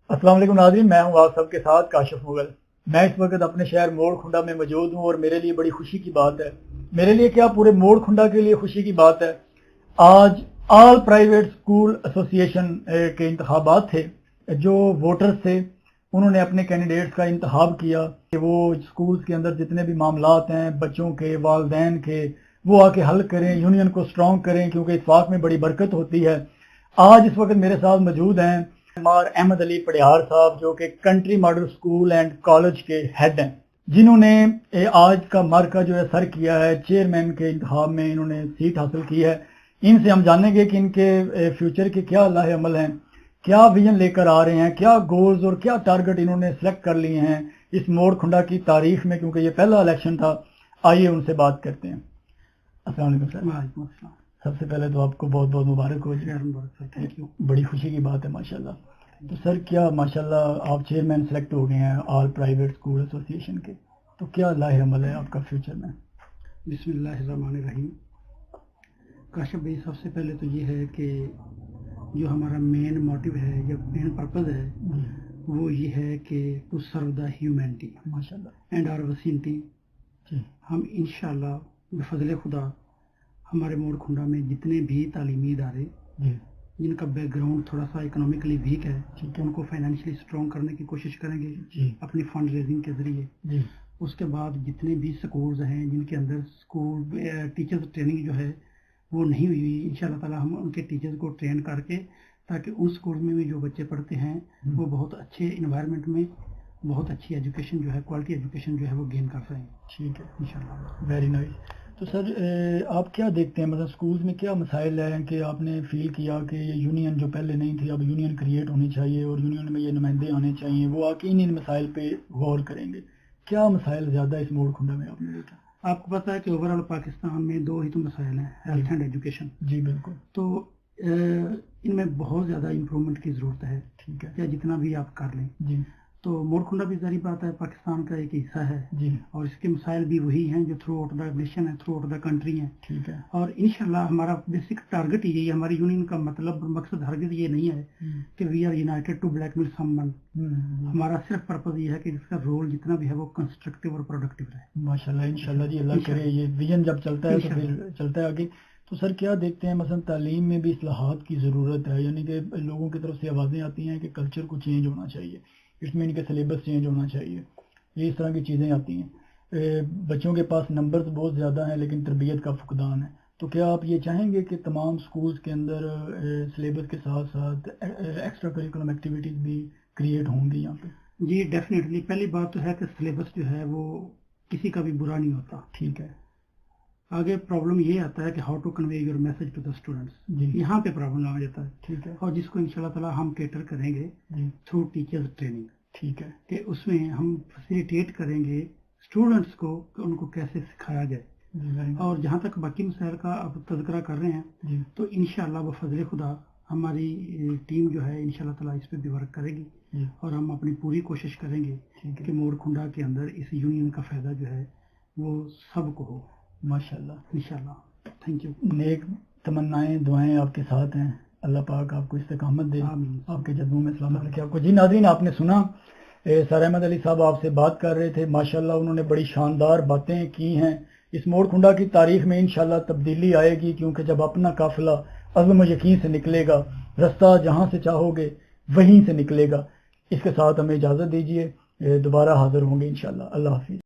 السلام علیکم ناظرین، میں ہوں آپ سب کے ساتھ کاشف مغل۔ میں اس وقت اپنے شہر موڑ کھنڈا میں موجود ہوں اور میرے لیے بڑی خوشی کی بات ہے، میرے لیے کیا پورے موڑ کھنڈا کے لیے خوشی کی بات ہے۔ آج آل پرائیویٹ اسکول ایسوسی ایشن کے انتخابات تھے۔ جو ووٹرز تھے انہوں نے اپنے کینڈیڈیٹس کا انتخاب کیا کہ وہ اسکولز کے اندر جتنے بھی معاملات ہیں بچوں کے، والدین کے، وہ آ کے حل کریں، یونین کو سٹرونگ کریں، کیونکہ اتفاق میں بڑی برکت ہوتی ہے۔ آج اس وقت میرے ساتھ موجود ہیں مار احمد علی پڑیہار صاحب، جو کہ country model school and college کے ہیڈ ہیں، جنہوں نے آج کا مرکہ جو ہے سر کیا ہے، چیئرمین کے انتخاب میں انہوں نے سیٹ حاصل کی ہے۔ ان سے ہم جانیں گے کہ ان کے فیوچر کے کیا لاہ عمل ہیں، کیا ویژن لے کر آ رہے ہیں، کیا گولز اور کیا ٹارگٹ انہوں نے سلیکٹ کر لیے ہیں اس موڑ کھنڈا کی تاریخ میں، کیونکہ یہ پہلا الیکشن تھا۔ آئیے ان سے بات کرتے ہیں۔ السلام علیکم سر۔ وعلیکم السلام۔ سب سے پہلے تو آپ کو بہت بہت مبارک ہو جی۔ Thank you. بڑی خوشی کی بات ہے ماشاءاللہ۔ تو سر کیا ماشاءاللہ آپ چیئرمین سلیکٹ ہو گئے ہیں آل پرائیویٹ اسکول ایسوسی ایشن کے، تو کیا لاہ عمل ہے آپ کا فیوچر میں؟ بسم اللہ الرحمن الرحیم۔ کاشف بھائی، سب سے پہلے تو یہ ہے کہ جو ہمارا مین موٹیو ہے یا مین پرپز ہے وہ یہ ہے کہ ٹو سرو دا ہیومینٹی ماشاءاللہ اینڈ آر وسینٹی۔ ہم انشاءاللہ بفضل خدا ہمارے موڑ کھنڈا میں جتنے بھی تعلیمی ادارے جن کا بیک گراؤنڈ تھوڑا سا اکنامکلی ویک ہے ان کو فائنینشلی اسٹرانگ کرنے کی کوشش کریں گے اپنی فنڈ ریزنگ کے ذریعے۔ اس کے بعد جتنے بھی سکولز ہیں جن کے اندر اسکول ٹیچرز ٹریننگ جو ہے وہ نہیں ہوئی، ان شاء اللہ تعالیٰ ہم ان کے ٹیچرز کو ٹرین کر کے تاکہ ان اسکول میں بھی جو بچے پڑھتے ہیں وہ بہت اچھے انوائرمنٹ میں بہت اچھی ایجوکیشن جو ہے، کوالٹی ایجوکیشن جو ہے وہ گین کر سکیں۔ ٹھیک ہے، ان شاء اللہ۔ Very nice. تو سر آپ کیا دیکھتے ہیں، مطلب اسکولز میں کیا مسائل ہیں کہ آپ نے فیل کیا کہ یہ یونین جو پہلے نہیں تھی اب یونین کریٹ ہونی چاہیے اور یونین میں یہ نمائندے آنے چاہیے، وہ آ کے ان مسائل پہ غور کریں گے؟ کیا مسائل زیادہ اس موڑ کھنڈا میں آپ نے دیکھا؟ آپ کو پتہ ہے کہ اوور آل پاکستان میں دو ہی تو مسائل ہیں، ہیلتھ اینڈ ایجوکیشن۔ جی بالکل۔ تو ان میں بہت زیادہ امپرومنٹ کی ضرورت ہے، ٹھیک ہے یا جتنا بھی آپ کر لیں۔ جی تو موڑ کھنڈا بھی ظاہری بات ہے پاکستان کا ایک حصہ ہے، جی اور اس کے مسائل بھی وہی ہیں جو تھرو آؤٹ دا نیشن ہے، تھرو آؤٹ دا کنٹری ہیں۔ ٹھیک ہے اور انشاءاللہ ہمارا بیسک ٹارگٹ یہی ہے، ہماری یونین کا مطلب مقصد ہرگز یہ نہیں ہے کہ we are united to blackmail someone. ہمارا صرف پرپز یہ ہے کہ اس کا رول جتنا بھی ہے وہ کنسٹرکٹیو اور پروڈکٹیو رہے۔ ماشاءاللہ، انشاءاللہ جی، اللہ کرے یہ ویژن جب چلتا ہے تو پھر چلتا ہے آگے۔ تو سر کیا دیکھتے ہیں مثلا تعلیم میں بھی اصلاحات کی ضرورت ہے، یعنی کہ لوگوں کی طرف سے آوازیں آتی ہیں کہ کلچر کو چینج ہونا چاہیے، اس میں ان کے سلیبس چینج ہونا چاہیے، یہ اس طرح کی چیزیں آتی ہیں۔ بچوں کے پاس نمبرز بہت زیادہ ہیں لیکن تربیت کا فقدان ہے، تو کیا آپ یہ چاہیں گے کہ تمام سکولز کے اندر سلیبس کے ساتھ ساتھ ایکسٹرا کریکولم ایکٹیویٹیز بھی کریٹ ہوں گی یہاں پہ؟ جی ڈیفینیٹلی۔ پہلی بات تو ہے کہ سلیبس جو ہے وہ کسی کا بھی برا نہیں ہوتا، ٹھیک ہے۔ آگے پرابلم یہ آتا ہے کہ how to convey your message to the students, یہاں پہ پرابلم آ جاتا ہے۔ ٹھیک ہے، اور جس کو انشاءاللہ تعالیٰ ہم کیٹر کریں گے تھرو ٹیچرز ٹریننگ، ٹھیک ہے، کہ اس میں ہم فیسیلیٹیٹ کریں گے اسٹوڈنٹس کو کہ ان کو کیسے سکھایا جائے۔ اور جہاں تک باقی مسائل کا آپ تذکرہ کر رہے ہیں تو انشاءاللہ بفضل خدا ہماری ٹیم جو ہے انشاءاللہ تعالیٰ اس پہ بھی ورک کرے گی، اور ہم اپنی پوری کوشش کریں گے کہ موڑ کھنڈا کے اندر اس یونین کا فائدہ جو ہے وہ سب کو ہو ماشاءاللہ انشاءاللہ۔ Thank you. نیک تمنائیں دعائیں آپ کے ساتھ ہیں، اللہ پاک آپ کو استقامت دے، آمین۔ آپ کے جذبوں میں سلامت رکھے آپ کو۔ جی ناظرین، آپ نے سنا سر احمد علی صاحب آپ سے بات کر رہے تھے، ماشاءاللہ انہوں نے بڑی شاندار باتیں کی ہیں۔ اس موڑ کھنڈا کی تاریخ میں انشاءاللہ تبدیلی آئے گی، کیونکہ جب اپنا قافلہ عزم و یقین سے نکلے گا، رستہ جہاں سے چاہو گے وہیں سے نکلے گا۔ اس کے ساتھ ہمیں اجازت دیجیے، دوبارہ حاضر ہوں گے انشاءاللہ۔ اللہ حافظ۔